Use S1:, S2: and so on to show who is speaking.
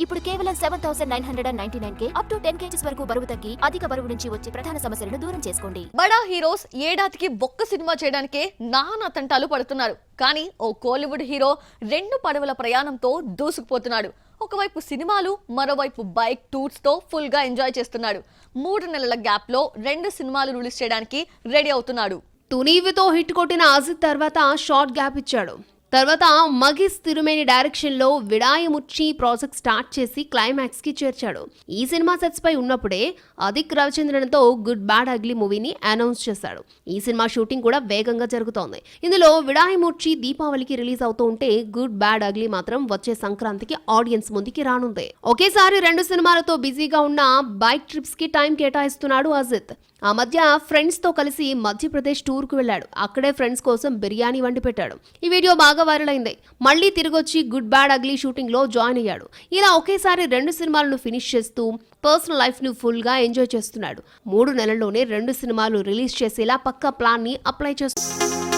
S1: ఇప్పుడు కేవలం 7,999 up to 10 kgs వరకు బరువు తగ్గి అధిక బరువు నుంచి వచ్చే ప్రధాన సమస్యలను దూరం చేసుకోండి.
S2: బడా హీరోస్ ఏడాదికి ఒక్క సినిమా చేయడానికే నానా తంటాలు పడుతున్నారు. కానీ ఓ కోలీవుడ్ హీరో 2 పడవల ప్రయాణంతో దూసుకుపోతున్నాడు. ఒకవైపు సినిమాలు, మరోవైపు బైక్ టూర్స్ తో ఫుల్ గా ఎంజాయ్ చేస్తున్నాడు. 3 నెలల గ్యాప్ లో 2 సినిమాలు రిలీజ్ చేయడానికి రెడీ అవుతున్నాడు.
S3: తునీవితో హిట్ కొట్టిన అజిత్ తర్వాత షార్ట్ గ్యాప్ ఇచ్చాడు. తర్వాత మగేష్ తిరుమేని డైరెక్షన్ లో విడాయముచ్చి ప్రాజెక్ట్ స్టార్ట్ చేసి క్లైమాక్స్ కి చేర్చాడు. ఈ సినిమా సెట్స్ పై ఉన్నప్పుడే అదిక్ రవిచంద్రన్ తో గుడ్ బ్యాడ్ అగ్లీ మూవీని అనౌన్స్ చేశాడు. ఈ సినిమా షూటింగ్ కూడా వేగంగా జరుగుతోంది. ఇందులో విడాయముచ్చి దీపావళికి రిలీజ్ అవుతూ ఉంటే గుడ్ బ్యాడ్ అగ్లీ మాత్రం వచ్చే సంక్రాంతికి ఆడియన్స్ ముందుకి రానుంది. ఒకేసారి 2 సినిమాలతో బిజీగా ఉన్న బైక్ ట్రిప్స్ కి టైం కేటాయిస్తున్నాడు అజిత్. ఆ మధ్య ఫ్రెండ్స్ తో కలిసి మధ్యప్రదేశ్ టూర్ కు వెళ్లాడు. అక్కడే ఫ్రెండ్స్ కోసం బిర్యానీ వండి పెట్టాడు. ఈ వీడియో బాగా వైరల్ అయింది. మళ్ళీ తిరిగొచ్చి గుడ్ బ్యాడ్ అగ్లీ షూటింగ్ లో జాయిన్ అయ్యాడు. ఇలా ఒకేసారి 2 సినిమాలను ఫినిష్ చేస్తూ పర్సనల్ లైఫ్ ను ఫుల్ గా ఎంజాయ్ చేస్తున్నాడు. 3 నెలల్లోనే 2 సినిమాలు రిలీజ్ చేసేలా పక్కా ప్లాన్ ని అప్లై చేస్తున్నాడు.